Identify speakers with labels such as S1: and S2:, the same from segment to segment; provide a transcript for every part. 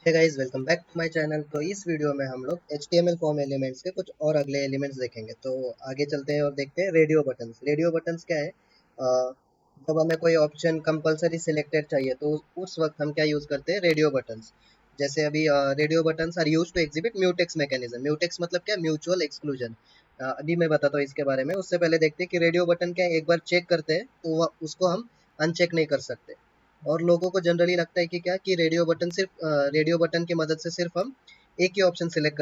S1: Hey guys, welcome back to my channel. तो इस video में हम लोग HTML फॉर्म एलिमेंट्स के कुछ और अगले एलिमेंट्स देखेंगे। तो आगे चलते हैं और देखते हैं रेडियो बटन्स। रेडियो बटन्स क्या है? जब हमें कोई ऑप्शन कंपलसरी सिलेक्टेड चाहिए तो उस वक्त हम क्या यूज़ करते हैं? Radio buttons. जैसे अभी radio buttons are use to exhibit mutex mechanism. Mutex मतलब क्या? Mutual exclusion. अभी मैं बताता हूँ इसके बारे में। उससे पहले देखते हैं कि रेडियो बटन क्या है। एक बार चेक करते हैं तो उसको हम अनचेक नहीं कर सकते। और लोगों को जनरली लगता है कि क्या कि रेडियो बटन की मदद से सिर्फ हम एक ही ऑप्शन सिलेक्ट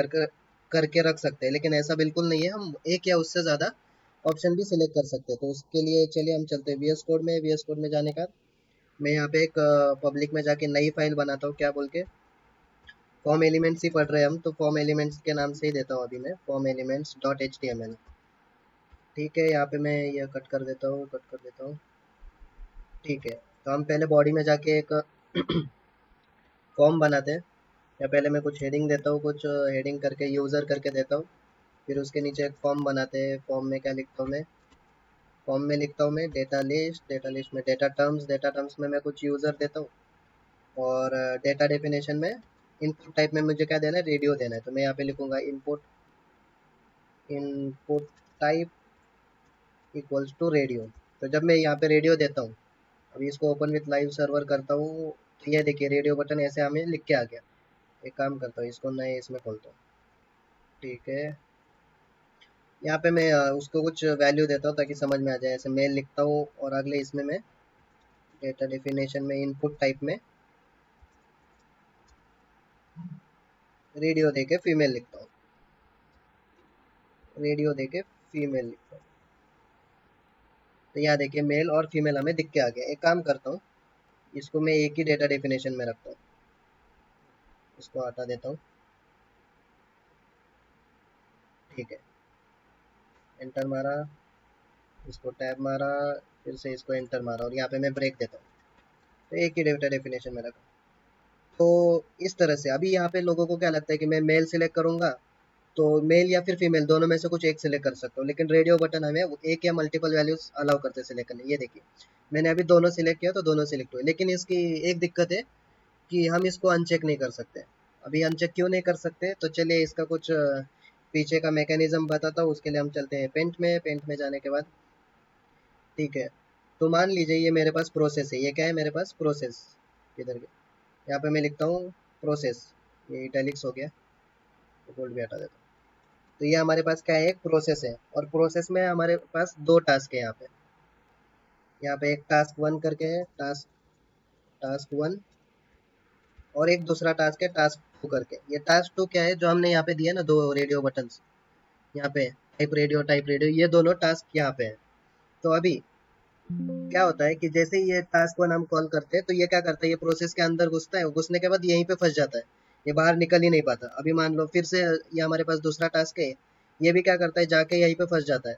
S1: करके रख सकते हैं, लेकिन ऐसा बिल्कुल नहीं है। हम एक या उससे ज़्यादा ऑप्शन भी सिलेक्ट कर सकते हैं। तो उसके लिए चलिए हम चलते हैं VS कोड में। VS कोड में जाने का मैं यहाँ पे एक पब्लिक में जाके नई फाइल बनाता हूँ। क्या बोल के? फॉर्म एलिमेंट्स ही पढ़ रहे हैं हम, तो फॉर्म एलिमेंट्स के नाम से ही देता हूँ अभी मैं, फॉर्म एलिमेंट्स डॉट HTML। ठीक है, यहाँ पे मैं ये कट कर देता हूँ। ठीक है, तो हम पहले बॉडी में जाके एक फॉर्म बनाते हैं। या पहले मैं कुछ हेडिंग देता हूँ, कुछ हेडिंग करके यूज़र करके देता हूँ। फिर उसके नीचे एक फॉर्म बनाते हैं। फॉर्म में क्या लिखता हूँ मैं? फॉर्म में लिखता हूँ मैं डेटा लिस्ट। डेटा लिस्ट में डेटा टर्म्स में मैं कुछ यूज़र देता हूँ। और डेटा डेफिनेशन में इनपुट टाइप में मुझे क्या देना है? रेडियो देना है। तो मैं यहाँ पे लिखूँगा input type equals to radio. तो जब मैं यहाँ पे रेडियो देता हूँ, अभी इसको ओपन विथ लाइव सर्वर करता हूँ, तो ये देखिए रेडियो बटन ऐसे हमें लिख के आ गया। एक काम करता हूँ, इसको नए इसमें खोलता हूँ। ठीक है, यहाँ पे मैं उसको कुछ वैल्यू देता हूँ ताकि समझ में आ जाए। ऐसे मेल लिखता हूँ और अगले इसमें मैं डेटा डेफिनेशन में इनपुट टाइप में रेडियो देके फीमेल लिखता हूँ। रेडियो देके फीमेल लिखता हूँ। तो यहाँ देखिए मेल और फीमेल हमें दिख के आ गया। एक काम करता हूँ, इसको मैं एक ही डेटा डेफिनेशन में रखता हूँ। इसको हटा देता हूँ। ठीक है, एंटर मारा, इसको टैब मारा, फिर से इसको एंटर मारा और यहाँ पे मैं ब्रेक देता हूँ। तो एक ही डेटा डेफिनेशन में रखा। तो इस तरह से अभी यहाँ पे लोगों को क्या लगता है कि मैं मेल सिलेक्ट करूंगा तो मेल या फिर फीमेल दोनों में से कुछ एक सिलेक्ट कर सकता हूँ, लेकिन रेडियो बटन हमें एक या मल्टीपल वैल्यूज अलाउ करते सिलेक्ट करने। ये देखिए मैंने अभी दोनों सिलेक्ट किया तो दोनों सिलेक्ट हुए, लेकिन इसकी एक दिक्कत है कि हम इसको अनचेक नहीं कर सकते। अभी अनचेक क्यों नहीं कर सकते? तो चलिए इसका कुछ पीछे का मैकेनिज्म बताता हूँ। उसके लिए हम चलते हैं पेंट में। पेंट में जाने के बाद ठीक है, तो मान लीजिए ये मेरे पास प्रोसेस है। ये क्या है? मेरे पास प्रोसेस। किधर गया? यहाँ पे मैं लिखता हूँ प्रोसेस। ये इटैलिक्स हो गया, तो बोल्ड भी हटा देता हूँ। तो ये हमारे पास क्या है? एक प्रोसेस है और प्रोसेस में हमारे पास दो टास्क है। यहाँ पे एक टास्क वन करके है, टास्क टास्क वन, और एक दूसरा टास्क है टास्क टू करके। ये टास्क टू क्या है? जो हमने यहाँ पे दिया ना, दो रेडियो बटन्स यहाँ पे, टाइप रेडियो, ये दोनों टास्क यहाँ पे है। तो अभी क्या होता है कि जैसे ही ये टास्क वन हम कॉल करते हैं तो ये क्या करता है? ये प्रोसेस के अंदर घुसता है। घुसने के बाद यहीं पे फंस जाता है, ये बाहर निकल ही नहीं पाता। अभी मान लो फिर से ये हमारे पास दूसरा टास्क है, ये भी क्या करता है? जाके यहीं पे फंस जाता है।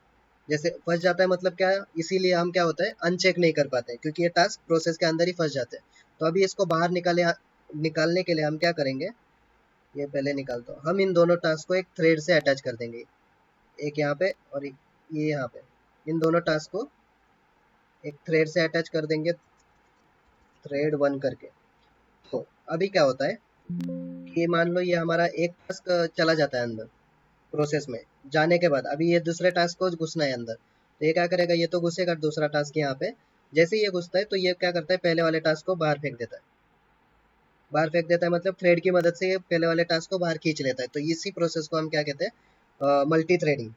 S1: जैसे फंस जाता है मतलब क्या? इसीलिए हम क्या होता है, अनचेक नहीं कर पाते क्योंकि ये टास्क प्रोसेस के अंदर ही फंस जाते हैं। तो अभी इसको बाहर निकालने के लिए हम क्या करेंगे? ये पहले निकालता हूँ। हम इन दोनों टास्क को एक थ्रेड से अटैच कर देंगे, एक यहाँ पे और ये यहाँ पे। इन दोनों टास्क को एक थ्रेड से अटैच कर देंगे, थ्रेड वन करके। तो अभी क्या होता है कि मान लो ये हमारा एक टास्क चला जाता है अंदर प्रोसेस में। जाने के बाद अभी ये दूसरे टास्क को घुसना है अंदर, तो ये क्या करेगा? ये तो घुसेगा दूसरा टास्क यहाँ पे। जैसे ही ये घुसता है तो ये क्या करता है? पहले वाले टास्क को बाहर फेंक देता है। बाहर फेंक देता है मतलब थ्रेड की मदद से ये पहले वाले टास्क को बाहर खींच लेता है। तो इसी प्रोसेस को हम क्या कहते हैं? Multi threading.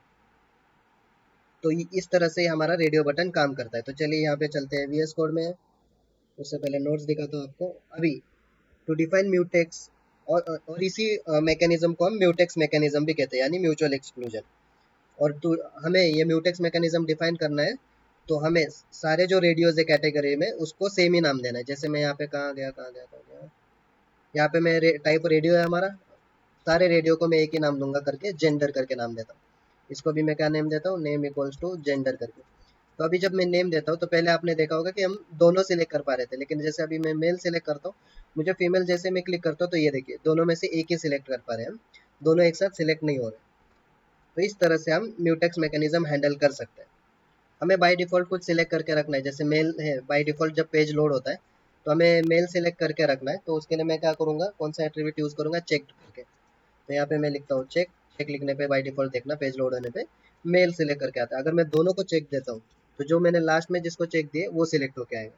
S1: तो इस तरह से हमारा रेडियो बटन काम करता है। तो चलिए यहाँ पे चलते हैं VS कोड में। उससे पहले नोट्स दिखाता हूँ आपको। अभी टू डिफाइन म्यूटेक्स, और इसी मैकेनिज्म को हम म्यूटेक्स मैकेनिज्म भी कहते हैं, यानी म्यूचुअल एक्सक्लूजन। और टू हमें ये म्यूटेक्स मैकेनिज्म डिफाइन करना है तो हमें सारे जो रेडियोज है कैटेगरी में उसको सेम ही नाम देना है। जैसे मैं यहाँ पे कहाँ गया, यहाँ पे मैं टाइप रेडियो है हमारा, सारे रेडियो को मैं एक ही नाम दूंगा करके, जेंडर करके नाम देता हूँ। इसको भी मैं क्या नेम देता हूँ? नेम इक्वल्स टू जेंडर करके। तो अभी जब मैं नेम देता हूँ तो पहले आपने देखा होगा कि हम दोनों सिलेक्ट कर पा रहे थे, लेकिन जैसे अभी मैं मेल सिलेक्ट करता हूँ, मुझे फीमेल जैसे मैं क्लिक करता हूँ तो ये देखिए दोनों में से एक ही सिलेक्ट कर पा रहे हैं हम, दोनों एक साथ सिलेक्ट नहीं हो रहे। तो इस तरह से हम म्यूटेक्स मैकेनिज्म हैंडल कर सकते हैं। हमें बाय डिफ़ॉल्ट कुछ सिलेक्ट करके रखना है। जैसे मेल है, बाय डिफ़ॉल्ट जब पेज लोड होता है तो हमें मेल सिलेक्ट करके रखना है, तो उसके लिए मैं क्या करूँगा, कौन सा एट्रीब्यूट यूज़ करूँगा, चेक करके। तो यहाँ पे मैं लिखता हूँ चेक। चेक लिखने पे बाय डिफॉल्ट देखना पेज लोड होने पे मेल सिलेक्ट करके आता है। अगर मैं दोनों को चेक देता हूँ तो जो मैंने लास्ट में जिसको चेक दिए वो सिलेक्ट होके आएगा,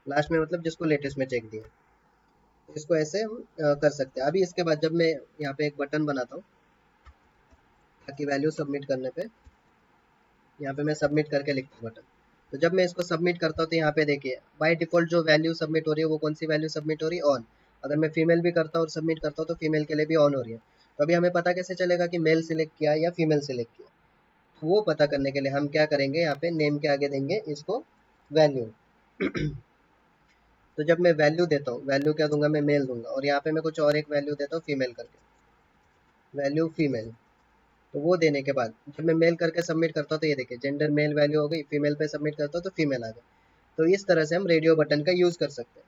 S1: लास्ट में मतलब जिसको लेटेस्ट में चेक दिया। तो इसको ऐसे हम कर सकते हैं। अभी इसके बाद जब मैं यहाँ पे एक बटन बनाता हूँ ताकि वैल्यू सबमिट करने पे, यहाँ पे मैं सबमिट करके लिखता हूँ बटन। तो जब मैं इसको सबमिट करता हूँ तो यहाँ पे देखिए बाय डिफॉल्ट जो वैल्यू सबमिट हो रही है वो कौन सी वैल्यू सबमिट हो रही है, ऑन। अगर मैं फीमेल भी करता हूँ और सबमिट करता हूँ तो फीमेल के लिए भी ऑन हो रही है। तो अभी हमें पता कैसे चलेगा कि मेल सिलेक्ट किया या फीमेल सिलेक्ट किया, तो वो पता करने के लिए हम क्या करेंगे, यहाँ पे नेम के आगे देंगे इसको वैल्यू। तो जब मैं वैल्यू देता हूँ, वैल्यू क्या दूंगा, मैं मेल दूंगा, और यहाँ पे मैं कुछ और एक वैल्यू देता हूँ फीमेल करके, वैल्यू फीमेल। तो वो देने के बाद जब मैं मेल करके सबमिट करता हूँ तो ये देखिए जेंडर मेल वैल्यू हो गई, फीमेल पे सबमिट करता हूँ तो फीमेल आ गई। तो इस तरह से हम रेडियो बटन का यूज़ कर सकते हैं।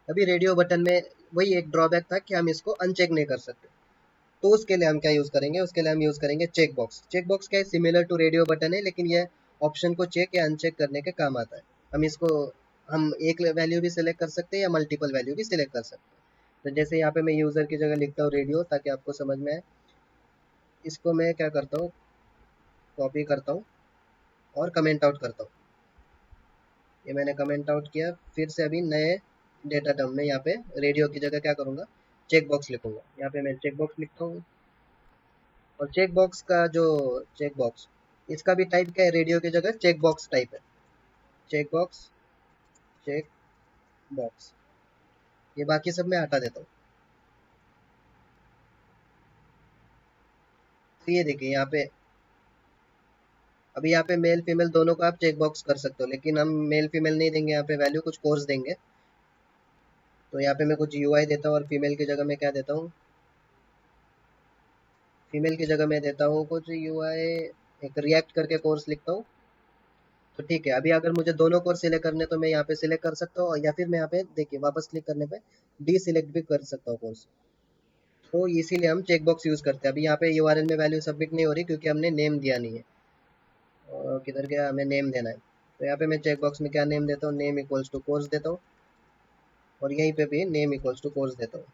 S1: अभी रेडियो बटन में वही एक ड्रॉबैक था कि हम इसको अनचेक नहीं कर सकते। तो उसके लिए हम क्या यूज़ करेंगे, उसके लिए हम यूज़ करेंगे चेक बॉक्स। चेक बॉक्स क्या है, सिमिलर टू रेडियो बटन है, लेकिन ये ऑप्शन को चेक या अनचेक करने के काम आता है। हम इसको हम एक वैल्यू भी सिलेक्ट कर सकते हैं या मल्टीपल वैल्यू भी सिलेक्ट कर सकते हैं। तो जैसे यहाँ पे मैं यूज़र की जगह लिखता हूँ रेडियो ताकि आपको समझ में आए। इसको मैं क्या करता हूँ, कॉपी करता हूँ और कमेंट आउट करता हूँ। ये मैंने कमेंट आउट किया। फिर से अभी नए डेटा टर्म में यहाँ पे रेडियो की जगह क्या करूँगा, चेक बॉक्स लिखूंगा। यहाँ पे मैं चेक बॉक्स लिखता हूँ, और चेक बॉक्स का जो चेक बॉक्स, इसका भी टाइप क्या है, रेडियो की जगह चेक बॉक्स टाइप है। चेक बॉक्स, चेक बॉक्स, ये बाकी सब मैं हटा देता हूँ। तो ये देखिए यहाँ पे अभी यहाँ पे मेल फीमेल दोनों को आप चेक बॉक्स कर सकते हो, लेकिन हम मेल फीमेल नहीं देंगे, यहाँ पे वैल्यू कुछ कोर्स देंगे। तो यहाँ पे मैं कुछ यूआई देता हूँ और फीमेल की जगह मैं क्या देता हूँ, फीमेल की जगह मैं देता हूँ कुछ यूआई, एक रिएक्ट करके कोर्स लिखता हूँ। तो ठीक है, अभी अगर मुझे दोनों कोर्स सिलेक्ट करने तो मैं यहाँ पे सिलेक्ट कर सकता हूँ, या फिर मैं यहाँ पे देखिए वापस क्लिक करने पे डी सिलेक्ट भी कर सकता हूँ कोर्स। तो इसीलिए हम चेक बॉक्स यूज़ करते हैं। अभी यहाँ पे यूआरएल में वैल्यू सबमिट नहीं हो रही क्योंकि हमने नेम दिया नहीं है। और किधर गया, हमें नेम देना है। तो यहाँ पे मैं चेक बॉक्स में क्या नेम देता हूँ, नेम इक्वल्स टू कोर्स देता हूँ, और यहीं पे भी नेम इक्वल्स टू कोर्स देता हूँ।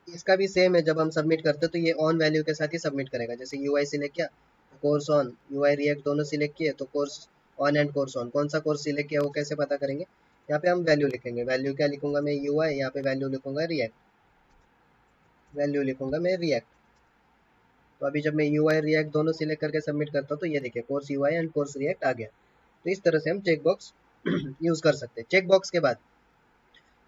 S1: इसका भी सेम है, जब हम सबमिट करते हैं तो ये ऑन वैल्यू के साथ ही सबमिट करेगा। जैसे यूआई सिलेक्ट किया तो कोर्स ऑन, यूआई रिएक्ट दोनों सिलेक्ट किए तो course on and course on. कौन सा कोर्स सिलेक्ट किया वो कैसे पता करेंगे, यहाँ पे हम वैल्यू लिखेंगे। वैल्यू क्या लिखूंगा मैं, यूआई, यहाँ पे वैल्यू लिखूंगा रिएक्ट, वैल्यू लिखूंगा मैं रिएक्ट। तो अभी जब मैं यूआई रिएक्ट दोनों सिलेक्ट करके सबमिट करता हूँ तो ये देखिए course UI and course react आ गया। तो इस तरह से हम चेक बॉक्स यूज़ कर सकते हैं। चेक बॉक्स के बाद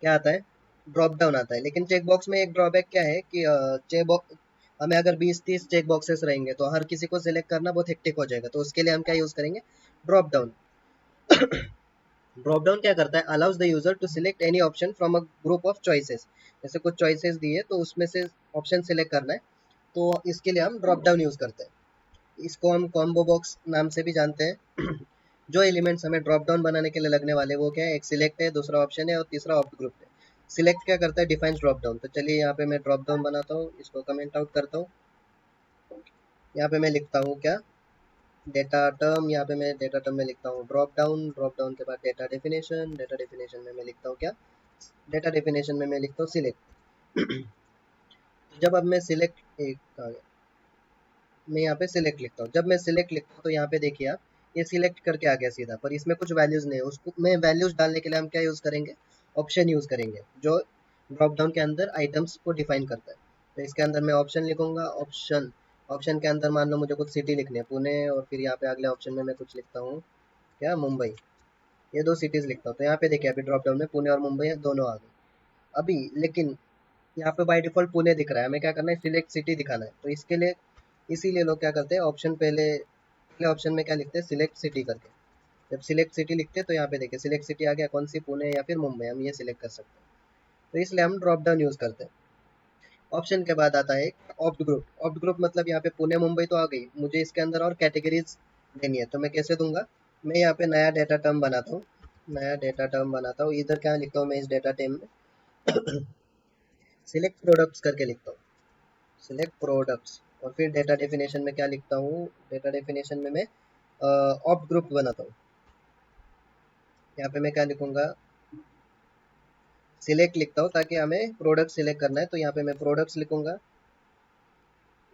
S1: क्या आता है, ड्रॉप डाउन आता है। लेकिन चेक बॉक्स में एक ड्रॉबैक क्या है कि चेक बॉक्स हमें अगर 20-30 चेक बॉक्सेस रहेंगे तो हर किसी को सिलेक्ट करना बहुत हेक्टिक हो जाएगा। तो उसके लिए हम क्या यूज़ करेंगे, ड्रॉप डाउन। ड्रॉप डाउन क्या करता है, allows the user to select any option from a group of choices. जैसे कुछ चॉइसेस दिए तो उसमें से ऑप्शन सिलेक्ट करना है, तो इसके लिए हम ड्रॉप डाउन यूज़ करते हैं। इसको हम कॉम्बो बॉक्स नाम से भी जानते हैं। जो एलिमेंट्स हमें ड्रॉप डाउन बनाने के लिए लगने वाले वो क्या है, एक सिलेक्ट है, दूसरा ऑप्शन है, और तीसरा ऑप्ट ग्रुप है। सिलेक्ट क्या करता है, डिफाइंस ड्रॉप डाउन। तो चलिए यहाँ पे मैं ड्रॉप डाउन बनाता हूँ, इसको कमेंट आउट करता हूँ। यहाँ पे मैं लिखता हूँ क्या, डेटा टर्म। यहाँ पे मैं डेटा टर्म में लिखता हूँ ड्रॉप डाउन। ड्रॉप डाउन के बाद डेटा डेफिनेशन, डेटा डेफिनेशन में मैं लिखता हूँ क्या, डेटा डेफिनेशन में मैं लिखता हूँ सिलेक्ट। जब अब मैं सिलेक्ट एक आ गया, मैं यहाँ पे सिलेक्ट लिखता हूँ। जब मैं सिलेक्ट लिखता हूँ तो यहाँ पे देखिए आप, ये सिलेक्ट करके आ गया सीधा, पर इसमें कुछ वैल्यूज़ नहीं है। उसको मैं वैल्यूज़ डालने के लिए हम क्या यूज़ करेंगे, ऑप्शन यूज़ करेंगे, जो ड्रॉप डाउन के अंदर आइटम्स को डिफाइन करता है। तो इसके अंदर मैं ऑप्शन लिखूंगा। ऑप्शन, ऑप्शन के अंदर मान लो मुझे कुछ सिटी लिखनी है, पुणे, और फिर यहाँ पे अगले ऑप्शन में मैं कुछ लिखता हूँ क्या, मुंबई। ये दो सिटीज़ लिखता हूँ। तो यहाँ पे देखिए अभी ड्रॉप डाउन में पुणे और मुंबई दोनों आ गए अभी। लेकिन यहाँ पे बाय डिफॉल्ट पुणे दिख रहा है, हमें क्या करना है, सिलेक्ट सिटी दिखाना है। तो इसके लिए इसीलिए लोग क्या करते हैं, ऑप्शन पहले पहले ऑप्शन में क्या लिखते हैं, सिलेक्ट सिटी करके। जब सिलेक्ट सिटी लिखते हैं तो यहाँ पे देखिए सिलेक्ट सिटी आ गया, कौन सी, पुणे या फिर मुंबई, हम ये सिलेक्ट कर सकते हैं। तो इसलिए हम ड्रॉप डाउन यूज़ करते हैं। ऑप्शन के बाद आता है ऑप्ट ग्रुप। ऑप्ट ग्रुप मतलब यहाँ पे पुणे मुंबई तो आ गई, मुझे इसके अंदर और कैटेगरीज देनी है। तो मैं कैसे दूंगा, मैं यहाँ पे नया डेटा टर्म बनाता हूँ, नया डेटा टर्म बनाता हूँ। इधर क्या लिखता हूँ मैं इस डेटा टर्म में, सिलेक्ट प्रोडक्ट्स करके लिखता हूँ, सिलेक्ट प्रोडक्ट्स। और फिर डेटा डेफिनेशन में क्या लिखता हूँ, डेटा डेफिनेशन में मैं ऑप्ट ग्रुप बनाता हूँ। यहाँ पे मैं क्या लिखूंगा, सिलेक्ट लिखता हूँ ताकि हमें प्रोडक्ट सिलेक्ट करना है, तो यहाँ पे मैं प्रोडक्ट्स लिखूंगा।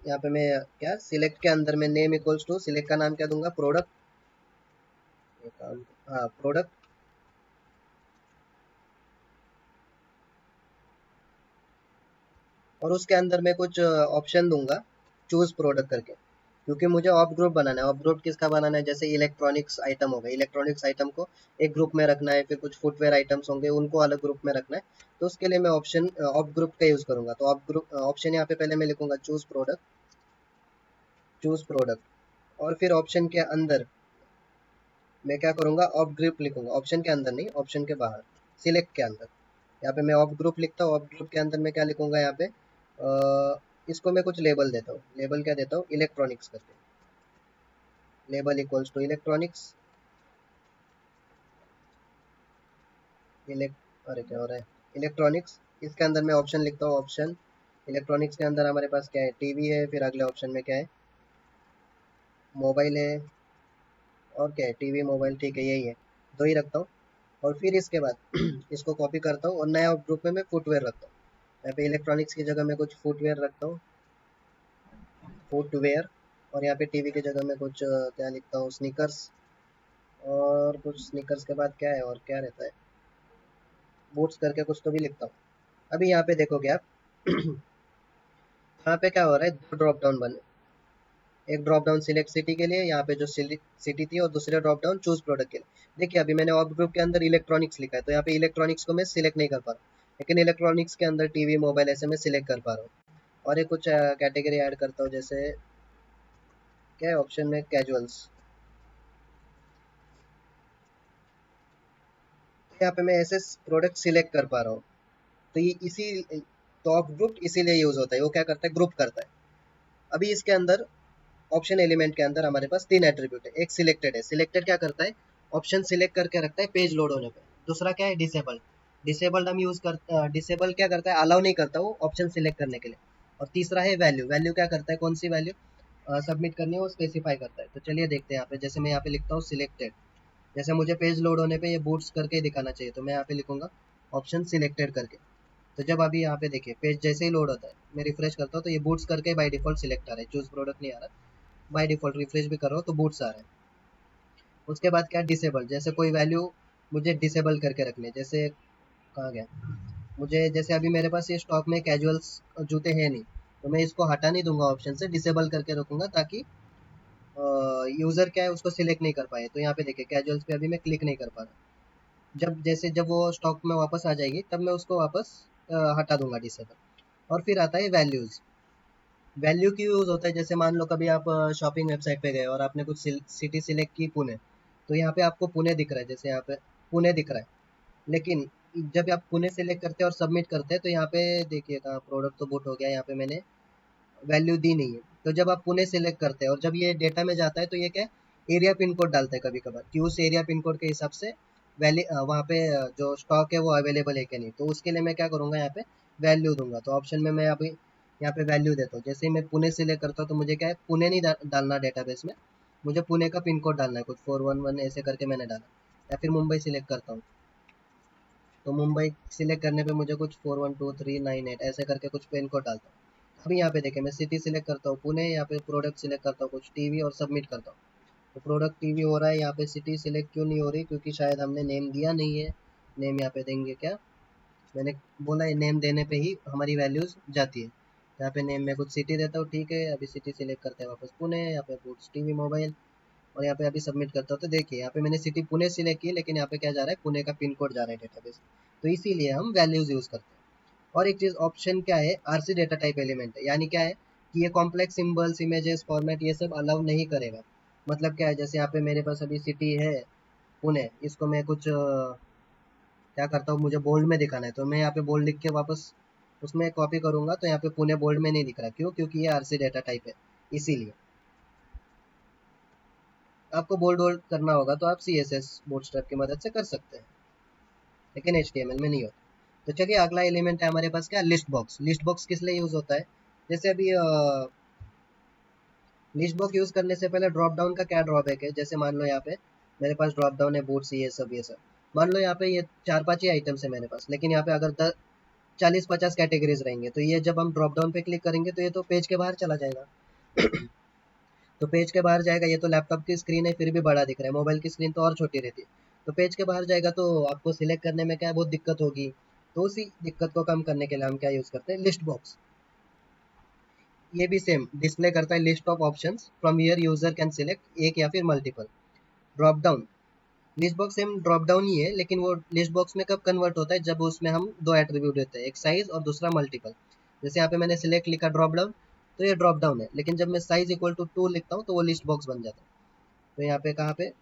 S1: यहाँ पे मैं क्या सिलेक्ट के अंदर में नेम इक्वल्स टू सिलेक्ट का नाम क्या दूंगा, प्रोडक्ट। हाँ प्रोडक्ट, और उसके अंदर मैं कुछ ऑप्शन दूंगा चूज प्रोडक्ट करके, क्योंकि मुझे ऑफ ग्रुप बनाना है। ऑफ ग्रुप किसका बनाना है, जैसे इलेक्ट्रॉनिक्स आइटम हो गए, इलेक्ट्रॉनिक्स आइटम को एक ग्रुप में रखना है, फिर कुछ फुटवेयर आइटम्स होंगे उनको अलग ग्रुप में रखना है। तो उसके लिए मैं ऑप्शन ऑफ ग्रुप का यूज करूंगा। तो ऑफ ग्रुप ऑप्शन यहाँ पे पहले मैं लिखूंगा चूज प्रोडक्ट, चूज प्रोडक्ट, और फिर ऑप्शन के अंदर मैं क्या करूंगा, ऑफ ग्रुप लिखूंगा। ऑप्शन के अंदर नहीं, ऑप्शन के बाहर, सिलेक्ट के अंदर। यहाँ पे मैं ऑफ ग्रुप लिखता हूँ। ऑफ ग्रुप के अंदर मैं क्या लिखूंगा, यहाँ पे इसको मैं कुछ लेबल देता हूँ। लेबल क्या देता हूँ, इलेक्ट्रॉनिक्स करके, लेबल इक्वल्स टू इलेक्ट्रॉनिक्स। अरे क्या हो रहा है, इलेक्ट्रॉनिक्स। इसके अंदर मैं ऑप्शन लिखता हूँ, ऑप्शन। इलेक्ट्रॉनिक्स के अंदर हमारे पास क्या है, टीवी है, फिर अगले ऑप्शन में क्या है, मोबाइल है, और क्या है, टीवी मोबाइल, ठीक है यही है, दो ही रखता हूँ। और फिर इसके बाद इसको कॉपी करता हूँ और नया ग्रुप में मैं फुटवेयर रखता हूँ। यहाँ पे इलेक्ट्रॉनिक्स की जगह मैं कुछ फुटवेयर रखता हूँ, फुटवेयर। और यहाँ पे टीवी की जगह मैं कुछ क्या लिखता हूँ, स्नीकर्स। और कुछ स्नीकर्स के बाद क्या है, और क्या रहता है, बूट्स करके कुछ तो भी लिखता हूँ। अभी यहाँ पे देखोगे आप यहाँ पे क्या हो रहा है, दो ड्रॉप डाउन बने। एक ड्रॉप डाउन सिलेक्ट सिटी के लिए, यहाँ पे जो सिटी थी, और दूसरे ड्रॉप डाउन चूज प्रोडक्ट के लिए। देखिए अभी मैंने ऑफ ग्रुप के अंदर इलेक्ट्रॉनिक्स लिखा है, तो यहाँ पे इलेक्ट्रॉनिक्स को मैं सिलेक्ट नहीं कर पा रहा हूँ, लेकिन इलेक्ट्रॉनिक्स के अंदर टीवी मोबाइल ऐसे मैं सिलेक्ट कर पा रहा हूँ। और ये कुछ कैटेगरी ऐड करता हूँ, जैसे क्या है ऑप्शन में, कैजुअल्स। यहाँ पे मैं ऐसे प्रोडक्ट सिलेक्ट कर पा रहा हूँ। तो ये इसी तो ऑफ ग्रुप इसीलिए यूज होता है, वो क्या करता है, ग्रुप करता है। अभी इसके अंदर ऑप्शन एलिमेंट के अंदर हमारे पास तीन एट्रीब्यूट है। एक सिलेक्टेड है, सिलेक्टेड क्या करता है, ऑप्शन सिलेक्ट करके रखता है पेज लोड होने पे। दूसरा क्या है, डिसेबल्ड। डिसेबल्ड हम यूज कर डिसेबल क्या करता है, अलाउ नहीं करता वो ऑप्शन सिलेक्ट करने के लिए। और तीसरा है वैल्यू। वैल्यू क्या करता है, कौन सी वैल्यू सबमिट करनी है वो स्पेसिफाई करता है। तो चलिए देखते हैं यहाँ पे, जैसे मैं यहाँ पे लिखता हूँ सिलेक्टेड। जैसे मुझे पेज लोड होने पे ये बूट्स करके दिखाना चाहिए, तो मैं यहाँ पे लिखूंगा ऑप्शन सिलेक्टेड करके। तो जब अभी यहाँ पे देखिए पेज जैसे ही लोड होता है, मैं रिफ्रेश करता हूँ तो ये बूट्स करके बाय डिफॉल्ट सिलेक्ट आ रहा है, चूज प्रोडक्ट नहीं आ रहा। बाय डिफॉल्ट रिफ्रेश भी कर रहा हो तो बूट्स आ रहे हैं। उसके बाद क्या, डिसेबल। जैसे कोई वैल्यू मुझे डिसेबल करके रखनी है, जैसे कहाँ गया, मुझे जैसे अभी मेरे पास ये स्टॉक में कैजुअल्स जूते हैं नहीं, तो मैं इसको हटा नहीं दूंगा, ऑप्शन से डिसेबल करके रखूंगा, ताकि यूजर क्या है उसको सिलेक्ट नहीं कर पाए। तो यहाँ पे देखिए कैजुअल्स पे अभी मैं क्लिक नहीं कर पा रहा। जब वो स्टॉक में वापस आ जाएगी तब मैं उसको वापस हटा दूंगा, डिसेबल। और फिर आता है वैल्यूज। वैल्यू की यूज होता है, जैसे मान लो कभी आप शॉपिंग वेबसाइट पे गए और आपने कुछ सिटी सिलेक्ट की, पुणे। तो यहाँ पे आपको पुणे दिख रहा है, जैसे यहाँ पे पुणे दिख रहा है। लेकिन जब आप पुणे सेलेक्ट करते हैं और सबमिट करते हैं, तो यहाँ पे देखिएगा प्रोडक्ट तो बुट हो गया, यहाँ पे मैंने वैल्यू दी नहीं है। तो जब आप पुणे सेलेक्ट करते हैं और जब ये डेटा में जाता है, तो ये क्या एरिया पिन कोड डालता है कभी कभार, कि उस एरिया पिन कोड के हिसाब से वहाँ पे जो स्टॉक है वो अवेलेबल है कि नहीं। तो उसके लिए मैं क्या करूँगा, यहाँ पे वैल्यू दूंगा। तो ऑप्शन में मैं अभी यहाँ पे वैल्यू देता हूँ। जैसे ही मैं पुणे सेलेक्ट करता हूँ, तो मुझे क्या है, पुणे नहीं डालना डेटाबेस में, मुझे पुणे का पिन कोड डालना है, कुछ 411 ऐसे करके मैंने डाला। या फिर मुंबई सिलेक्ट करता हूँ, तो मुंबई सिलेक्ट करने पे मुझे कुछ 412398 ऐसे करके कुछ पिन कोड डालता हूँ। अभी यहाँ पे देखें, मैं सिटी सिलेक्ट करता हूँ पुणे, यहाँ पे प्रोडक्ट सिलेक्ट करता हूँ कुछ टीवी, और सबमिट करता हूँ। तो प्रोडक्ट टीवी हो रहा है, यहाँ पे सिटी सिलेक्ट क्यों नहीं हो रही, क्योंकि शायद हमने नेम दिया नहीं है। नेम यहाँ पे देंगे क्या, मैंने बोला है नेम देने पे ही हमारी वैल्यूज जाती है। यहाँ पे नेम में कुछ सिटी देता हूँ, ठीक है। अभी सिटी सिलेक्ट करते हैं वापस पुणे, यहाँ पे बूट्स टीवी मोबाइल, और यहाँ पे अभी सबमिट करता हूँ। तो देखिए यहाँ पे मैंने सिटी पुणे सिलेक्ट की, लेकिन यहाँ पे क्या जा रहा है, पुणे का पिन कोड जा रहा है डेटाबेस। तो इसीलिए हम वैल्यूज यूज करते हैं। और एक चीज ऑप्शन क्या है, आरसी डेटा टाइप एलिमेंट है, यानी क्या है कि ये कॉम्प्लेक्स सिंबल्स, इमेजेस, फॉर्मेट ये सब अलाउ नहीं करेगा। मतलब क्या है, जैसे यहाँ पे मेरे पास अभी सिटी है पुणे, इसको मैं कुछ क्या करता हूँ, मुझे बोल्ड में दिखाना है, तो मैं यहाँ पे बोल्ड लिख के वापस उसमें कॉपी करूंगा, तो यहाँ पे पुणे बोल्ड में नहीं दिख रहा। क्यों, क्योंकि ये आरसी डेटा टाइप है, इसीलिए। आपको बोल्ड वोल्ड करना होगा तो आप सी एस एस बूटस्ट्रैप की मदद से कर सकते हैं, लेकिन एच टी एम एल में नहीं होता। तो चलिए अगला एलिमेंट है हमारे पास क्या, लिस्ट बॉक्स। लिस्ट बॉक्स किस लिए यूज होता है, जैसे अभी लिस्ट बॉक्स यूज करने से पहले ड्रॉप डाउन का क्या ड्रॉबैक है, जैसे मान लो यहाँ पे मेरे पास ड्रॉप डाउन है बूट्स, ये सब ये सब। मान लो यहाँ पे ये 4-5 ही आइटम्स है मेरे पास, लेकिन यहाँ पे अगर 40-50 कैटेगरीज रहेंगे, तो ये जब हम ड्रॉप डाउन पे क्लिक करेंगे तो ये तो पेज के बाहर चला जाएगा। तो पेज के बाहर जाएगा, ये तो लैपटॉप की स्क्रीन है फिर भी बड़ा दिख रहा है, मोबाइल की स्क्रीन तो और छोटी रहती है। तो पेज के बाहर जाएगा तो आपको सिलेक्ट करने में क्या है, बहुत दिक्कत होगी। तो उसी दिक्कत को कम करने के लिए हम क्या यूज़ करते हैं, लिस्ट बॉक्स। ये भी सेम डिस्प्ले करता है list of options from here user can select एक या फिर multiple. Drop down, list box same drop down ही है, लेकिन वो लिस्ट बॉक्स में कब कन्वर्ट होता है, जब उसमें हम दो एट्रीब्यूट देते हैं, एक साइज और दूसरा मल्टीपल। जैसे यहाँ पे मैंने सिलेक्ट लिखा ड्रॉप डाउन, तो ये ड्रॉप डाउन है, लेकिन जब मैं साइज इक्वल टू 2 लिखता हूँ तो वो लिस्ट बॉक्स बन जाता है। तो यहाँ पे कहाँ पे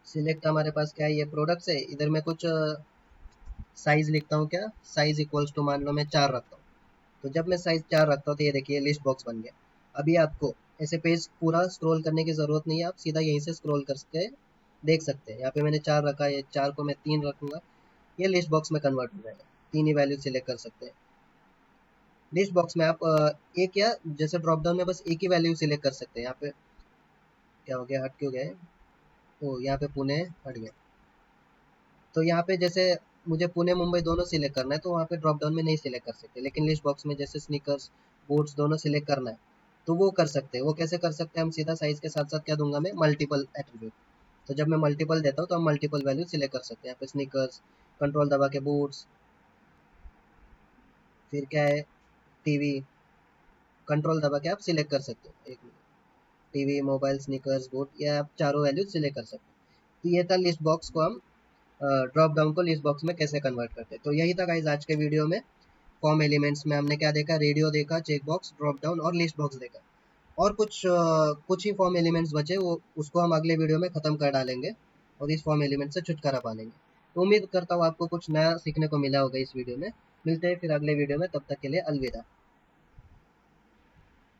S1: सिलेक्ट हमारे पास क्या है, ये प्रोडक्ट्स है, इधर मैं कुछ साइज लिखता हूँ, क्या साइज इक्वल्स टू मान लो मैं 4 रखता हूँ। तो जब मैं साइज 4 रखता हूँ तो ये देखिए लिस्ट बॉक्स बन गया। अभी आपको ऐसे पेज पूरा स्क्रॉल करने की ज़रूरत नहीं है, आप सीधा यहीं से स्क्रॉल करके देख सकते हैं। यहाँ पे मैंने 4 रखा है, 4 को मैं 3 रखूँगा, ये लिस्ट बॉक्स में कन्वर्ट हो जाएगा। 3 ही वैल्यू सिलेक्ट कर सकते हैं। लिस्ट बॉक्स में आप एक या जैसे ड्रॉप डाउन में बस एक ही वैल्यू सिलेक्ट कर सकते हैं। यहाँ पे क्या हो गया, हट क्यों गए, ओ यहाँ पे पुणे हट गया। तो यहाँ पे जैसे मुझे पुणे मुंबई दोनों सिलेक्ट करना है, तो वहाँ पे ड्रॉप डाउन में नहीं सिलेक्ट कर सकते, लेकिन लिस्ट बॉक्स में जैसे स्नीकर्स बूट्स दोनों सिलेक्ट करना है तो वो कर सकते हैं। वो कैसे कर सकते हैं, हम सीधा साइज के साथ साथ क्या दूंगा मैं, मल्टीपल एट्रीब्यूट। तो जब मैं मल्टीपल देता हूँ तो हम मल्टीपल वैल्यू सिलेक्ट कर सकते हैं। यहाँ पे स्नीकर्स, कंट्रोल दबा के बूट्स, फिर क्या है टीवी, कंट्रोल दबा के आप सिलेक्ट कर सकते हो। एक टीवी, मोबाइल, स्नीकर्स, बूट, या आप चारों वैल्यू सिलेक्ट कर सकते हो। तो ये था लिस्ट बॉक्स को हम ड्रॉप डाउन को लिस्ट बॉक्स में कैसे कन्वर्ट करते हैं। तो यही था गाइस आज के वीडियो में। फॉर्म एलिमेंट्स में हमने क्या देखा, रेडियो देखा, चेक बॉक्स, ड्रॉप डाउन और लिस्ट बॉक्स देखा। और कुछ ही फॉर्म एलिमेंट्स बचे, वो उसको हम अगले वीडियो में ख़त्म कर डालेंगे और इस फॉर्म एलिमेंट से छुटकारा पा लेंगे। तो उम्मीद करता हूँ आपको कुछ नया सीखने को मिला होगा इस वीडियो में। मिलते हैं फिर अगले वीडियो में, तब तक के लिए अलविदा।